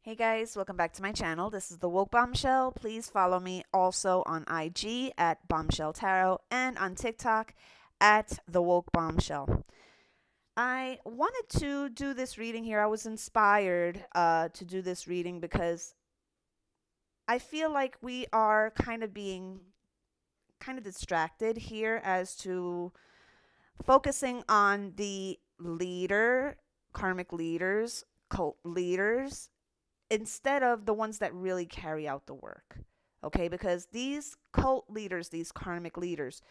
Hey guys, welcome back to my channel. This is the Woke Bombshell. Please follow me also on IG at Bombshell Tarot and on TikTok at the Woke Bombshell. I wanted to do this reading here. I was inspired to do this reading because I feel like we are kind of being kind of distracted here as to focusing on the karmic leaders, cult leaders, instead of the ones that really carry out the work. Okay, because these cult leaders, these karmic leaders,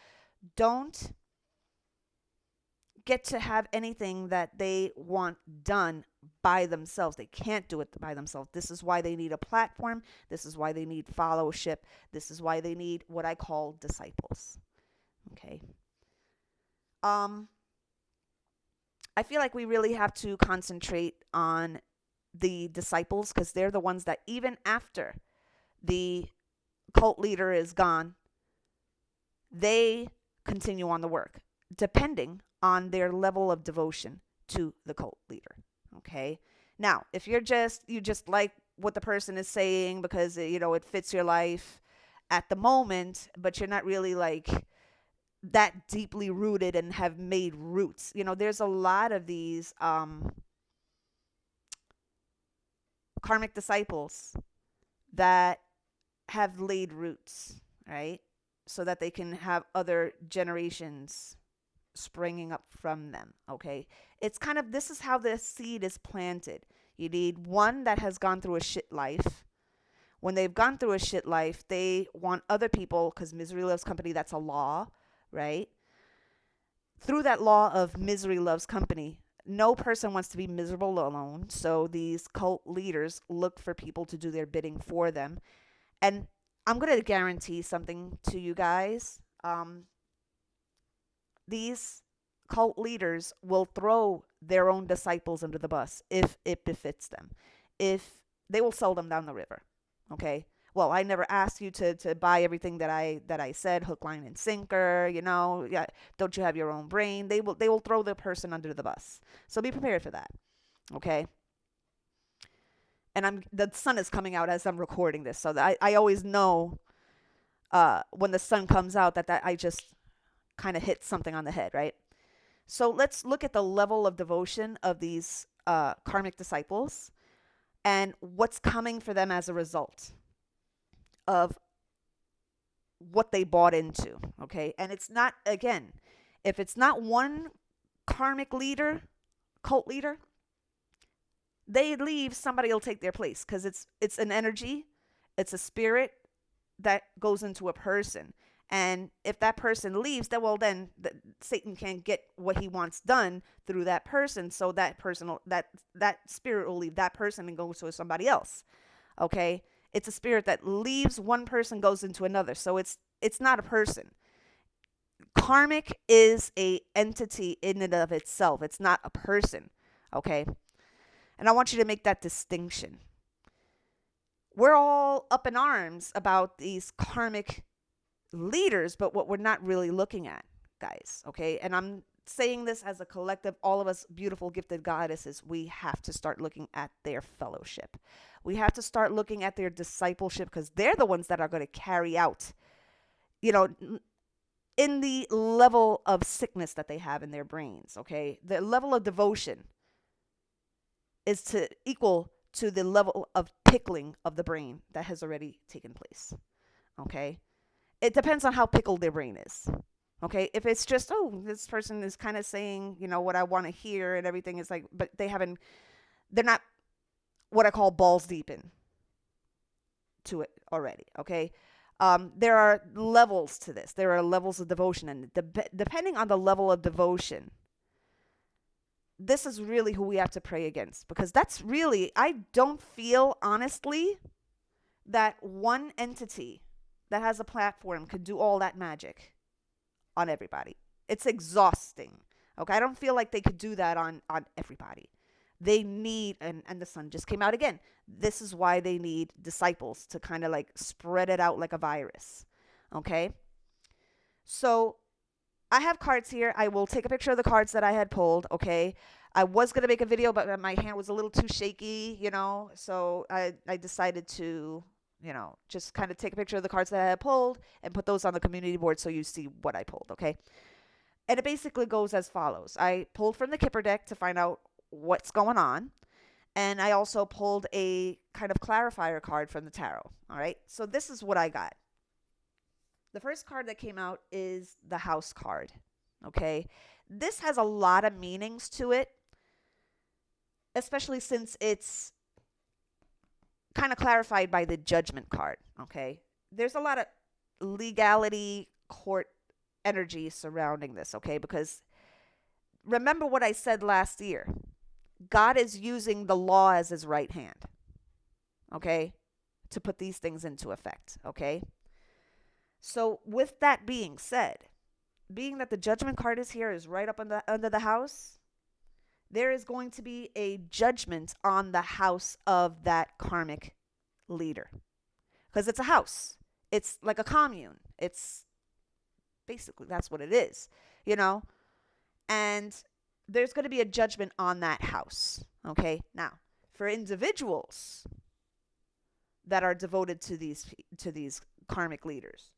don't get to have anything that they want done by themselves. They can't do it by themselves. This is why they need a platform. This is why they need fellowship. This is why they need what I call disciples. Okay. I feel like we really have to concentrate on the disciples because they're the ones that even after the cult leader is gone, they continue on the work depending on their level of devotion to the cult leader. Okay. Now, if you just like what the person is saying because it fits your life at the moment, but you're not really like that deeply rooted and have made roots. There's a lot of these karmic disciples that have laid roots, right? So that they can have other generations springing up from them, okay? It's kind of, this is how the seed is planted. You need one that has gone through a shit life. When they've gone through a shit life, they want other people, because misery loves company, that's a law, right? Through that law of misery loves company, no person wants to be miserable alone. So these cult leaders look for people to do their bidding for them. And I'm going to guarantee something to you guys. These cult leaders will throw their own disciples under the bus if it befits them. If they will sell them down the river. Okay. Well, I never asked you to buy everything that I said, hook, line, and sinker. Yeah, don't you have your own brain? They will throw the person under the bus. So be prepared for that. Okay. And the sun is coming out as I'm recording this, so that I always know when the sun comes out that I just kind of hit something on the head, right? So let's look at the level of devotion of these karmic disciples and what's coming for them as a result of what they bought into, okay? And it's not, again, if it's not one karmic leader, cult leader, they leave, somebody will take their place because it's an energy, it's a spirit that goes into a person. And if that person leaves, then Satan can't get what he wants done through that person. So that person, that spirit will leave that person and go to somebody else. Okay, it's a spirit that leaves one person, goes into another. So it's not a person. Karmic is a entity in and of itself. It's not a person. Okay, and I want you to make that distinction. We're all up in arms about these karmic leaders, but what we're not really looking at, guys, okay? And I'm saying this as a collective, all of us beautiful, gifted goddesses, we have to start looking at their fellowship. We have to start looking at their discipleship because they're the ones that are going to carry out, in the level of sickness that they have in their brains, okay? The level of devotion is to equal to the level of pickling of the brain that has already taken place, okay? It depends on how pickled their brain is. Okay, if it's just, oh, this person is kind of saying, what I want to hear and everything is like, but they're not what I call balls deep in to it already. Okay, there are levels to this. There are levels of devotion, and depending on the level of devotion, this is really who we have to pray against, because that's really, I don't feel honestly that one entity that has a platform could do all that magic on everybody. It's exhausting. Okay, I don't feel like they could do that on everybody. They need, and the sun just came out again. This is why they need disciples to kind of like spread it out like a virus. Okay, so I have cards here. I will take a picture of the cards that I had pulled. Okay, I was going to make a video, but my hand was a little too shaky, so I decided to, just kind of take a picture of the cards that I had pulled and put those on the community board so you see what I pulled, okay? And it basically goes as follows. I pulled from the Kipper deck to find out what's going on. And I also pulled a kind of clarifier card from the tarot, all right? So this is what I got. The first card that came out is the House card, okay? This has a lot of meanings to it, especially since it's kind of clarified by the Judgment card, okay? There's a lot of legality, court energy surrounding this, okay? Because remember what I said last year. God is using the law as his right hand, okay, to put these things into effect, okay? So with that being said, being that the Judgment card is here, is right up under the house, there is going to be a judgment on the house of that karmic leader. Because it's a house. It's like a commune. It's basically, that's what it is, And there's going to be a judgment on that house, okay? Now, for individuals that are devoted to these karmic leaders,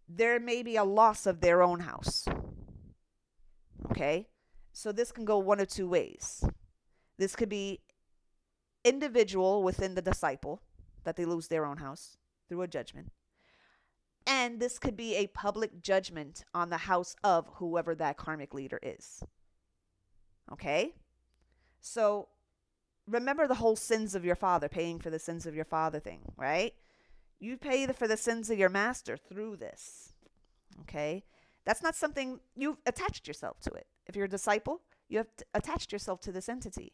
there may be a loss of their own house, okay? So this can go one of two ways. This could be individual within the disciple, that they lose their own house through a judgment. And this could be a public judgment on the house of whoever that karmic leader is. Okay? So remember the whole sins of your father, paying for the sins of your father thing, right? You pay for the sins of your master through this. Okay? That's not something, you've attached yourself to it. If you're a disciple, you have attached yourself to this entity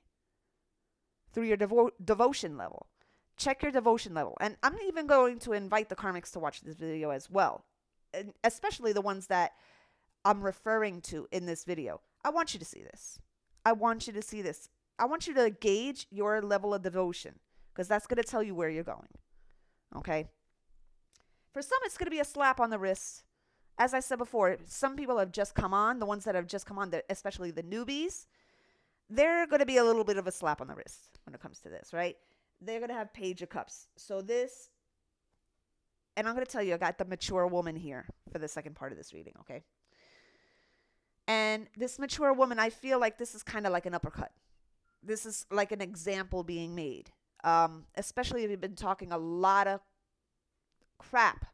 through your devotion level. Check your devotion level. And I'm even going to invite the karmics to watch this video as well, and especially the ones that I'm referring to in this video. I want you to see this. I want you to see this. I want you to gauge your level of devotion, because that's going to tell you where you're going. Okay? For some, it's going to be a slap on the wrist. As I said before, some people have just come on. The ones that have just come on, especially the newbies, they're going to be a little bit of a slap on the wrist when it comes to this, right? They're going to have Page of Cups. So this, and I'm going to tell you, I got the mature woman here for the second part of this reading, okay? And this mature woman, I feel like this is kind of like an uppercut. This is like an example being made, especially if you've been talking a lot of crap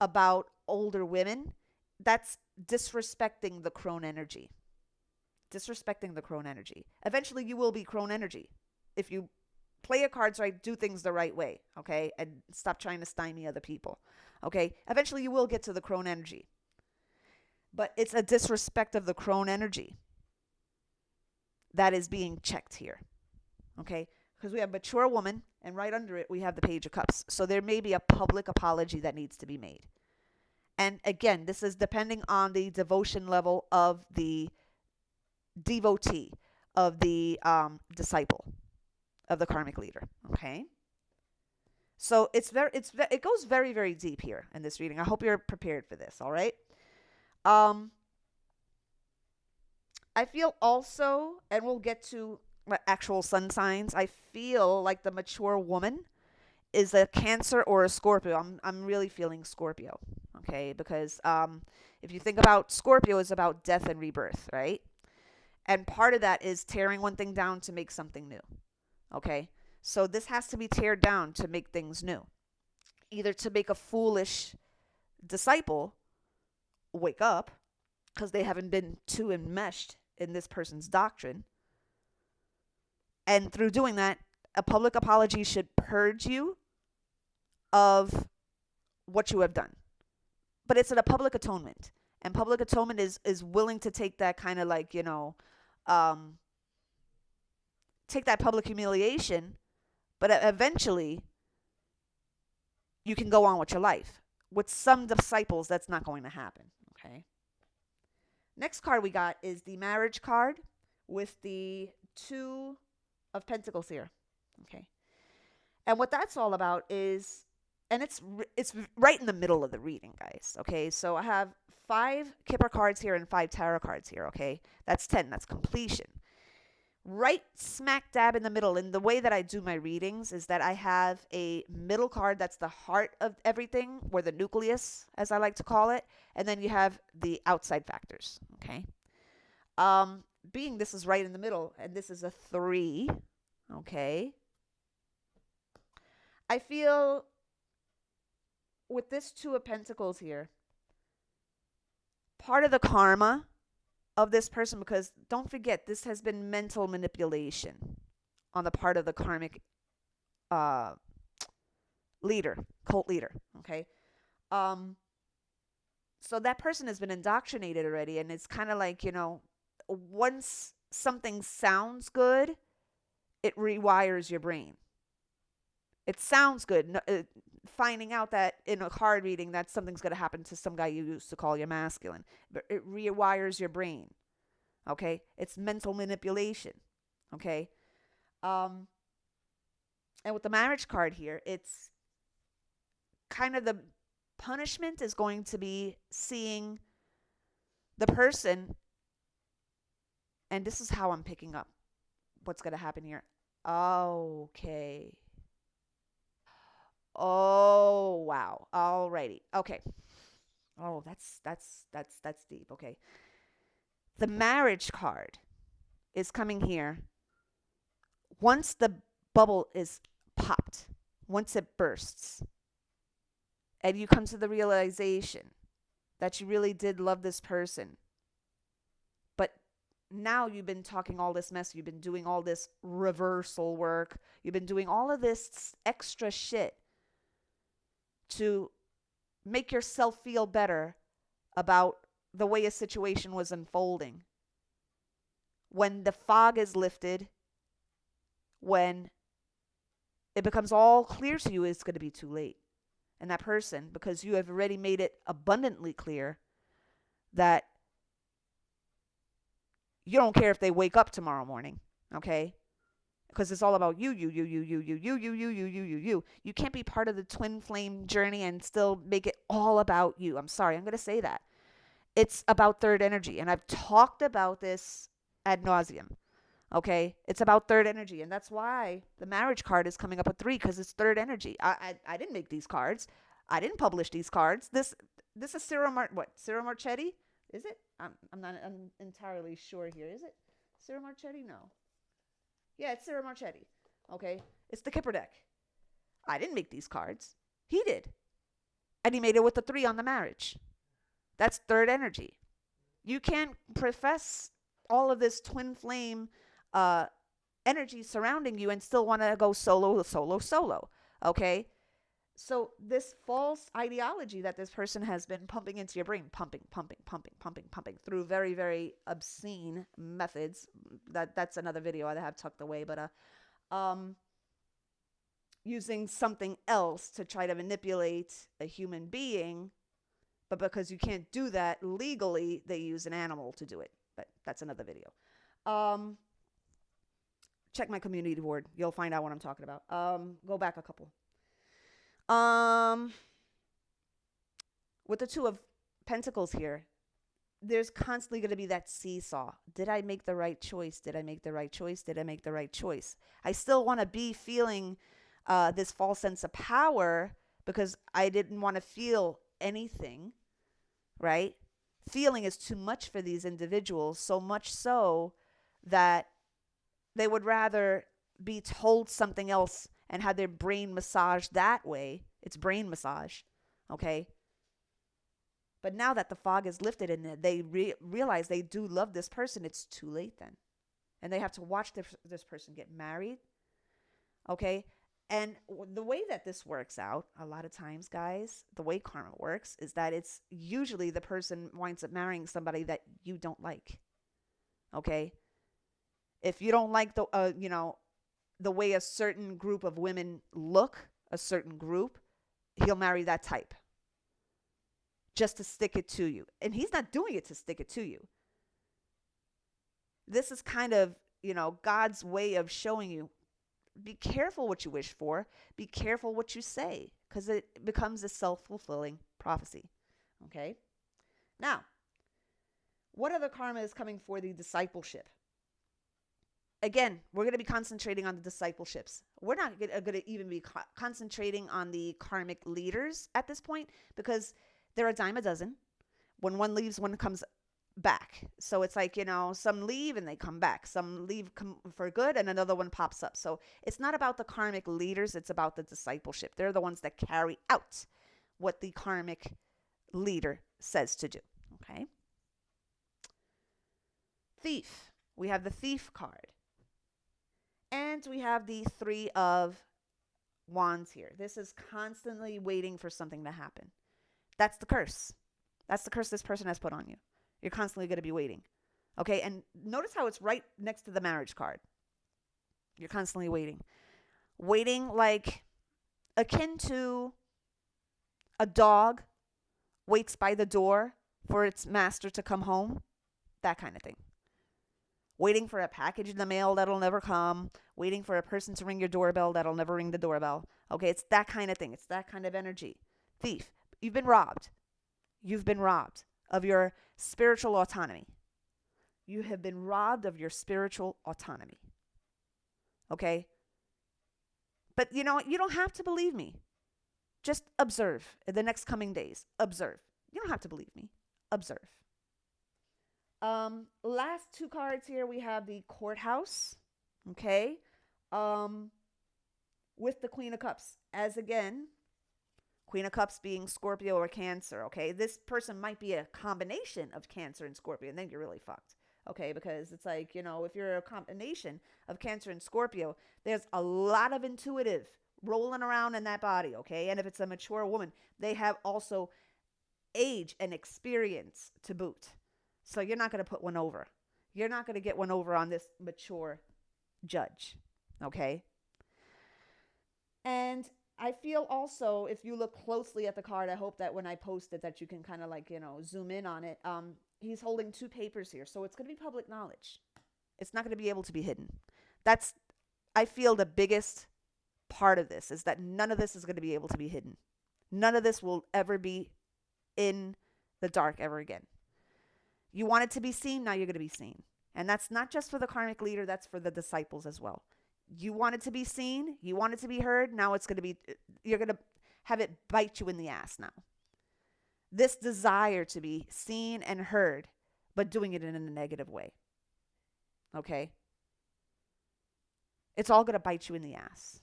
about older women. That's disrespecting the crone energy. Disrespecting the crone energy. Eventually, you will be crone energy if you play your cards right, do things the right way, okay? And stop trying to stymie other people, okay? Eventually, you will get to the crone energy. But it's a disrespect of the crone energy that is being checked here, okay? Because we have mature woman, and right under it, we have the Page of Cups. So there may be a public apology that needs to be made. And again, this is depending on the devotion level of the devotee, of the disciple, of the karmic leader, okay? So it goes very, very deep here in this reading. I hope you're prepared for this, all right? I feel also, and we'll get to actual sun signs, I feel like the mature woman is a Cancer or a Scorpio. I'm really feeling Scorpio, okay? Because if you think about Scorpio, is about death and rebirth, right? And part of that is tearing one thing down to make something new, okay? So this has to be teared down to make things new. Either to make a foolish disciple wake up because they haven't been too enmeshed in this person's doctrine. And through doing that, a public apology should purge you of what you have done. But it's a public atonement. And public atonement is willing to take that kind of like, take that public humiliation, but eventually you can go on with your life. With some disciples, that's not going to happen, okay? Next card we got is the Marriage card with the Two of Pentacles here, okay? And what that's all about is, and it's right in the middle of the reading, guys, okay? So I have 5 Kipper cards here and 5 Tarot cards here, okay? That's 10. That's completion. right smack dab in the middle. And the way that I do my readings is that I have a middle card that's the heart of everything, or the nucleus, as I like to call it. And then you have the outside factors. Okay. Being this is right in the middle, and this is a 3. Okay. I feel with this 2 of Pentacles here, part of the karma of this person, because don't forget, this has been mental manipulation on the part of the karmic uh, leader, cult leader. Okay. So that person has been indoctrinated already, and it's kind of like, once something sounds good, it rewires your brain. It sounds good. Finding out that in a card reading that something's going to happen to some guy you used to call your masculine, but it rewires your brain. Okay, it's mental manipulation. Okay, and with the marriage card here, it's kind of the punishment is going to be seeing the person, and this is how I'm picking up what's going to happen here. Okay. Oh, wow. Alrighty. Okay. Oh, that's deep. Okay. The marriage card is coming here. Once the bubble is popped, once it bursts, and you come to the realization that you really did love this person, but now you've been talking all this mess, you've been doing all this reversal work, you've been doing all of this extra shit to make yourself feel better about the way a situation was unfolding. When the fog is lifted, when it becomes all clear to you, it's going to be too late. And that person, because you have already made it abundantly clear that you don't care if they wake up tomorrow morning, okay? Because it's all about you. You can't be part of the twin flame journey and still make it all about you. I'm sorry, I'm going to say that. It's about third energy. And I've talked about this ad nauseum. Okay? It's about third energy. And that's why the marriage card is coming up with 3, because it's third energy. I didn't make these cards. I didn't publish these cards. This is Cyril Marchetti? Is it? I'm not entirely sure here. Is it Cyril Marchetti? No. Yeah, it's Cyril Marchetti. Okay? It's the Kipper deck. I didn't make these cards. He did. And he made it with the 3 on the marriage. That's third energy. You can't profess all of this twin flame energy surrounding you and still want to go solo. Okay? So this false ideology that this person has been pumping into your brain, pumping through very, very obscene methods. That's another video I have tucked away, but using something else to try to manipulate a human being, but because you can't do that legally, they use an animal to do it. But that's another video. Check my community board. You'll find out what I'm talking about. Go back a couple. With the 2 of Pentacles here, there's constantly going to be that seesaw. Did I make the right choice? Did I make the right choice? Did I make the right choice? I still want to be feeling this false sense of power because I didn't want to feel anything, right? Feeling is too much for these individuals, so much so that they would rather be told something else and have their brain massaged that way. It's brain massage, okay? But now that the fog is lifted and they realize they do love this person, it's too late then. And they have to watch this person get married, okay? And the way that this works out, a lot of times, guys, the way karma works is that it's usually the person winds up marrying somebody that you don't like, okay? If you don't like the way a certain group of women look, a certain group, he'll marry that type just to stick it to you. And he's not doing it to stick it to you. This is kind of, God's way of showing you, be careful what you wish for. Be careful what you say, because it becomes a self-fulfilling prophecy. Okay? Now, what other karma is coming for the discipleship? again, we're going to be concentrating on the discipleships. We're not going to even be concentrating on the karmic leaders at this point, because they're a dime a dozen. When one leaves, one comes back. So it's like, some leave and they come back. Some leave for good and another one pops up. So it's not about the karmic leaders. It's about the discipleship. They're the ones that carry out what the karmic leader says to do. Okay. Thief. We have the thief card. And we have the 3 of Wands here. This is constantly waiting for something to happen. That's the curse. That's the curse this person has put on you. You're constantly going to be waiting. Okay, and notice how it's right next to the marriage card. You're constantly waiting. Waiting like akin to a dog waits by the door for its master to come home. That kind of thing. Waiting for a package in the mail that'll never come. Waiting for a person to ring your doorbell that'll never ring the doorbell. Okay, it's that kind of thing. It's that kind of energy. Thief. You've been robbed. You've been robbed of your spiritual autonomy. You have been robbed of your spiritual autonomy. Okay? But you know what? You don't have to believe me. Just observe in the next coming days. Observe. You don't have to believe me. Observe. Last 2 cards here, we have the courthouse. Okay? With the Queen of Cups. As again, Queen of Cups being Scorpio or Cancer, okay? This person might be a combination of Cancer and Scorpio, and then you're really fucked, okay? Because it's like, if you're a combination of Cancer and Scorpio, there's a lot of intuitive rolling around in that body, okay? And if it's a mature woman, they have also age and experience to boot. So you're not going to put one over. You're not going to get one over on this mature judge, okay? And I feel also, if you look closely at the card, I hope that when I post it that you can kind of zoom in on it. He's holding 2 papers here. So it's going to be public knowledge. It's not going to be able to be hidden. That's, I feel, the biggest part of this is that none of this is going to be able to be hidden. None of this will ever be in the dark ever again. You want it to be seen, now you're going to be seen. And that's not just for the karmic leader, that's for the disciples as well. You want it to be seen, you want it to be heard, now it's going to be, you're going to have it bite you in the ass now. This desire to be seen and heard, but doing it in a negative way. Okay? It's all going to bite you in the ass.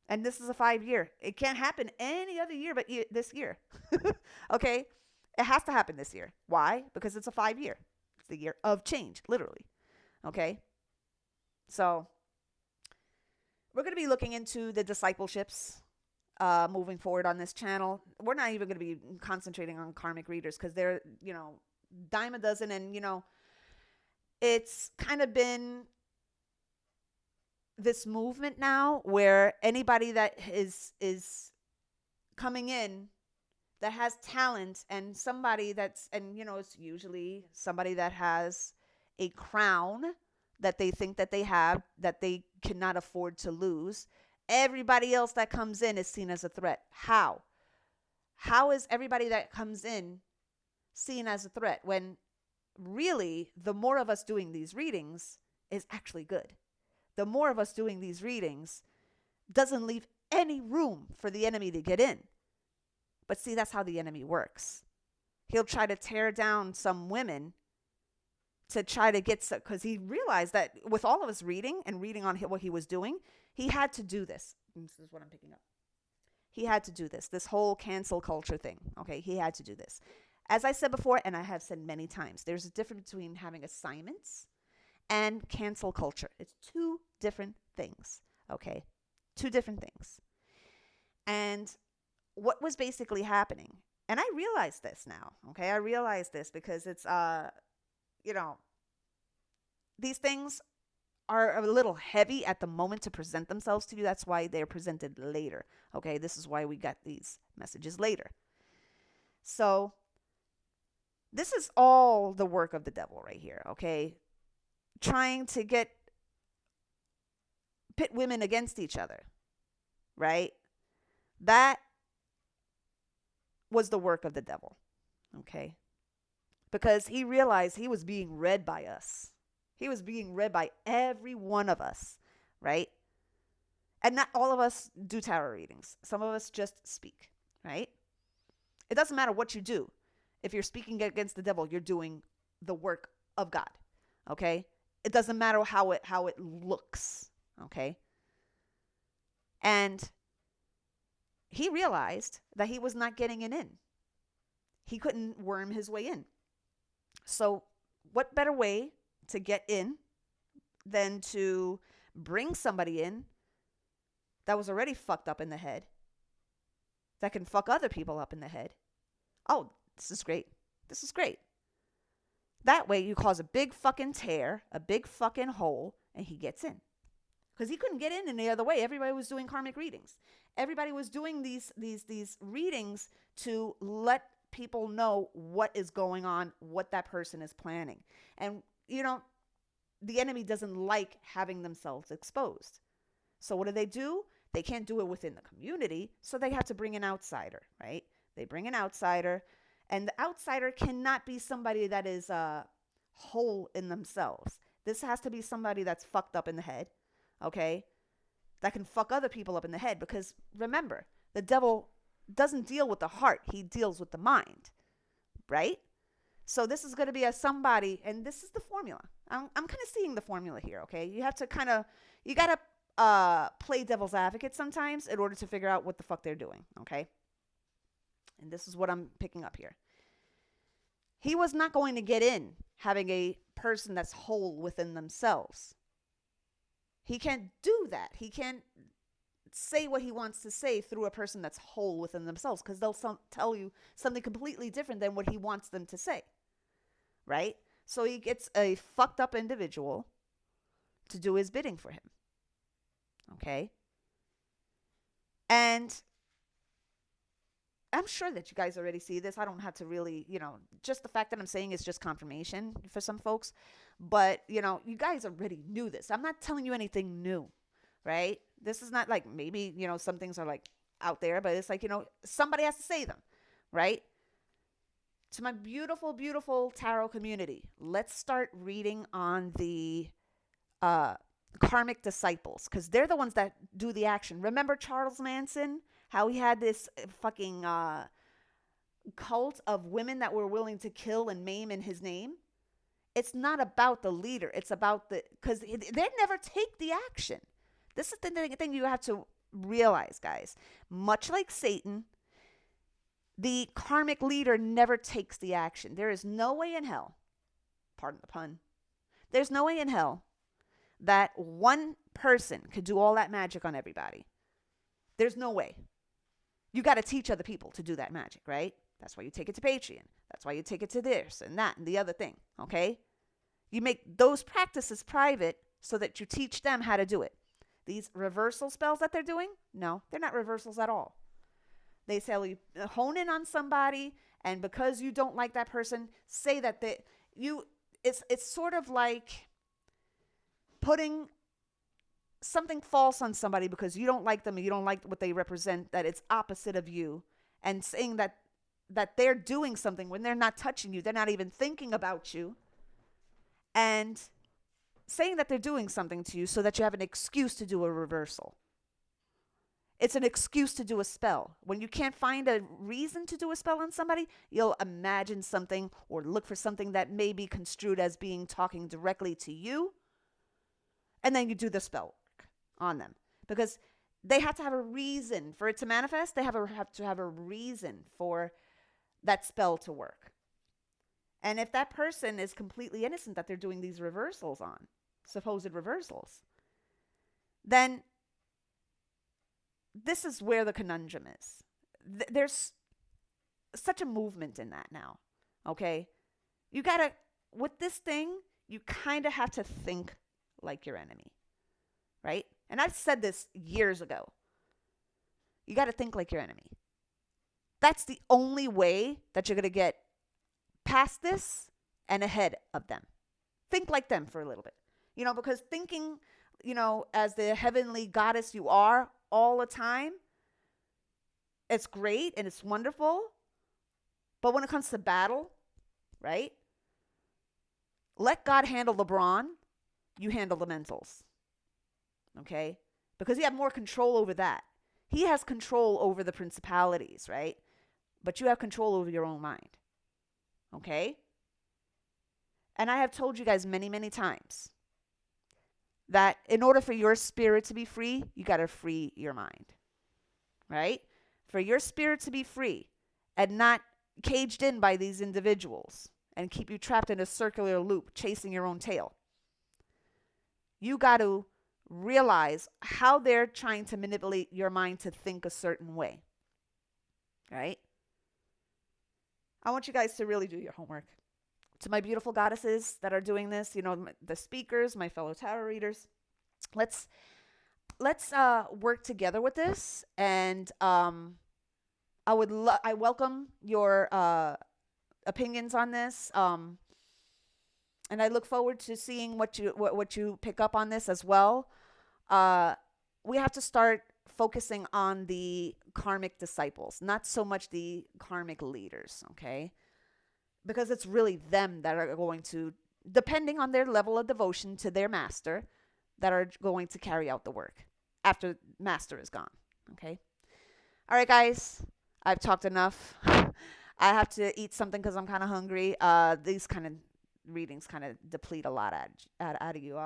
And this is a 5-year. It can't happen any other year but this year. Okay? It has to happen this year. Why? Because it's a 5-year. It's the year of change, literally. Okay? So we're going to be looking into the discipleships moving forward on this channel. We're not even going to be concentrating on karmic readers because they're, dime a dozen. And, it's kind of been this movement now where anybody that is coming in that has talent and somebody that's, and, it's usually somebody that has a crown that they think that they have, that they cannot afford to lose. Everybody else that comes in is seen as a threat. How? How is everybody that comes in seen as a threat when really the more of us doing these readings is actually good? The more of us doing these readings doesn't leave any room for the enemy to get in. But see, that's how the enemy works. He'll try to tear down some women to try to get, because he realized that with all of his reading and reading on what he was doing, he had to do this. This is what I'm picking up. He had to do this whole cancel culture thing. Okay, he had to do this. As I said before, and I have said many times, there's a difference between having assignments and cancel culture. It's 2 different things. Okay, 2 different things. And what was basically happening, and I realize this now. Okay, I realize this because it's these things are a little heavy at the moment to present themselves to you. That's why they're presented later. Okay, this is why we got these messages later. So this is all the work of the devil right here. Okay, trying to pit women against each other, right? That was the work of the devil. Okay, because he realized he was being read by us. He was being read by every one of us, right? And not all of us do tarot readings. Some of us just speak, right? It doesn't matter what you do. If you're speaking against the devil, you're doing the work of God, okay? It doesn't matter how it looks, okay? And he realized that he was not getting it in. He couldn't worm his way in. So what better way to get in than to bring somebody in that was already fucked up in the head, that can fuck other people up in the head? Oh, this is great. This is great. That way you cause a big fucking tear, a big fucking hole, and he gets in. Because he couldn't get in any other way. Everybody was doing karmic readings. Everybody was doing these readings to let people know what is going on, what that person is planning. And, the enemy doesn't like having themselves exposed. So what do? They can't do it within the community, so they have to bring an outsider, right? They bring an outsider, and the outsider cannot be somebody that is whole in themselves. This has to be somebody that's fucked up in the head, okay? That can fuck other people up in the head, because remember, the devil doesn't deal with the heart. He deals with the mind, right? So this is going to be somebody, and this is the formula. I'm kind of seeing the formula here, okay? You have to you got to play devil's advocate sometimes in order to figure out what the fuck they're doing, okay? And this is what I'm picking up here. He was not going to get in having a person that's whole within themselves. He can't do that. He can't say what he wants to say through a person that's whole within themselves, because they'll tell you something completely different than what he wants them to say, right? So he gets a fucked up individual to do his bidding for him, okay? And I'm sure that you guys already see this. I don't have to really, just the fact that I'm saying is just confirmation for some folks. But, you guys already knew this. I'm not telling you anything new, right? This is not like maybe, some things are like out there, but it's like, somebody has to say them, right? To my beautiful, beautiful tarot community, let's start reading on the karmic disciples, because they're the ones that do the action. Remember Charles Manson? How he had this fucking cult of women that were willing to kill and maim in his name? It's not about the leader. It's about because they never take the action. This is the thing you have to realize, guys. Much like Satan, the karmic leader never takes the action. There is no way in hell, pardon the pun, there's no way in hell that one person could do all that magic on everybody. There's no way. You got to teach other people to do that magic, right? That's why you take it to Patreon. That's why you take it to this and that and the other thing, okay? You make those practices private so that you teach them how to do it. These reversal spells that they're doing, no, they're not reversals at all. They say you hone in on somebody, and because you don't like that person, say that it's sort of like putting something false on somebody because you don't like them and you don't like what they represent, that it's opposite of you, and saying that they're doing something when they're not touching you, they're not even thinking about you, and saying that they're doing something to you so that you have an excuse to do a reversal. It's an excuse to do a spell. When you can't find a reason to do a spell on somebody, you'll imagine something or look for something that may be construed as being talking directly to you, and then you do the spell work on them, because they have to have a reason for it to manifest. They have to have a reason for that spell to work. And if that person is completely innocent that they're doing these reversals on, supposed reversals, then this is where the conundrum is. There's such a movement in that now, okay? You gotta, with this thing, you kind of have to think like your enemy, right? And I've said this years ago. You got to think like your enemy. That's the only way that you're going to get past this and ahead of them. Think like them for a little bit. Because thinking, as the heavenly goddess you are all the time, it's great and it's wonderful. But when it comes to battle, right? Let God handle the brawn. you handle the mentals. Okay? Because you have more control over that. He has control over the principalities, right? But you have control over your own mind. Okay? And I have told you guys many, many times that in order for your spirit to be free, you got to free your mind. Right? For your spirit to be free and not caged in by these individuals and keep you trapped in a circular loop chasing your own tail, you got to realize how they're trying to manipulate your mind to think a certain way. Right? I want you guys to really do your homework. To my beautiful goddesses that are doing this, the speakers, my fellow tarot readers, let's work together with this. And I welcome your opinions on this. And I look forward to seeing what you pick up on this as well. We have to start focusing on the karmic disciples, not so much the karmic leaders, okay? Because it's really them that are going to, depending on their level of devotion to their master, that are going to carry out the work after master is gone, okay? All right, guys, I've talked enough. I have to eat something because I'm kind of hungry. These kind of readings kind of deplete a lot out of you.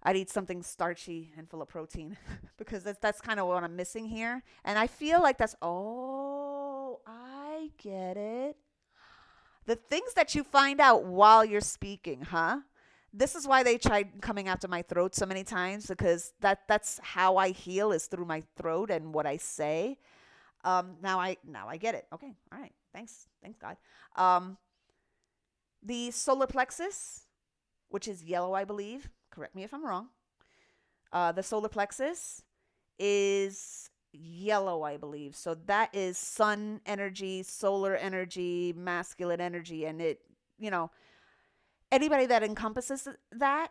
I'd eat something starchy and full of protein because that's kind of what I'm missing here. And I feel like I get it. The things that you find out while you're speaking, huh? This is why they tried coming after my throat so many times, because that's how I heal, is through my throat and what I say. Now I get it. Okay, all right. Thanks God. The solar plexus, which is yellow, I believe. Correct me if I'm wrong. The solar plexus is yellow, I believe. So that is sun energy, solar energy, masculine energy. And it, anybody that encompasses that,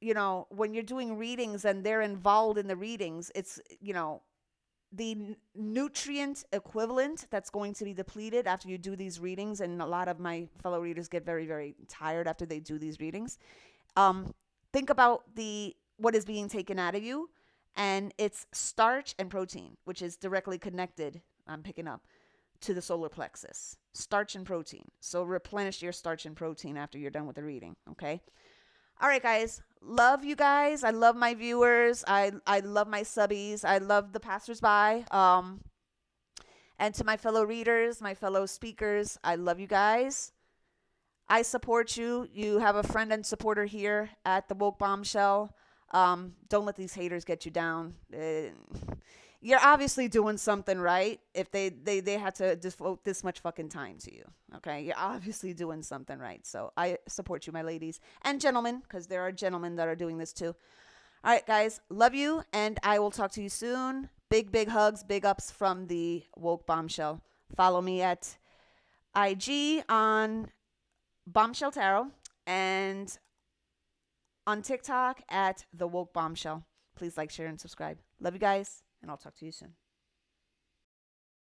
when you're doing readings and they're involved in the readings, it's, the nutrient equivalent that's going to be depleted after you do these readings. And a lot of my fellow readers get very, very tired after they do these readings. Think about what is being taken out of you, and it's starch and protein, which is directly connected, I'm picking up, to the solar plexus. Starch and protein. So replenish your starch and protein after you're done with the reading, okay? All right, guys. Love you guys. I love my viewers. I love my subbies. I love the passersby. And to my fellow readers, my fellow speakers, I love you guys. I support you. You have a friend and supporter here at the Woke Bombshell. Don't let these haters get you down. You're obviously doing something right if they had to devote this much fucking time to you. Okay? You're obviously doing something right. So I support you, my ladies and gentlemen, because there are gentlemen that are doing this too. All right, guys. Love you, and I will talk to you soon. Big, big hugs, big ups from the Woke Bombshell. Follow me at IG on Bombshell Tarot, and on TikTok at The Woke Bombshell. Please like, share, and subscribe. Love you guys, and I'll talk to you soon.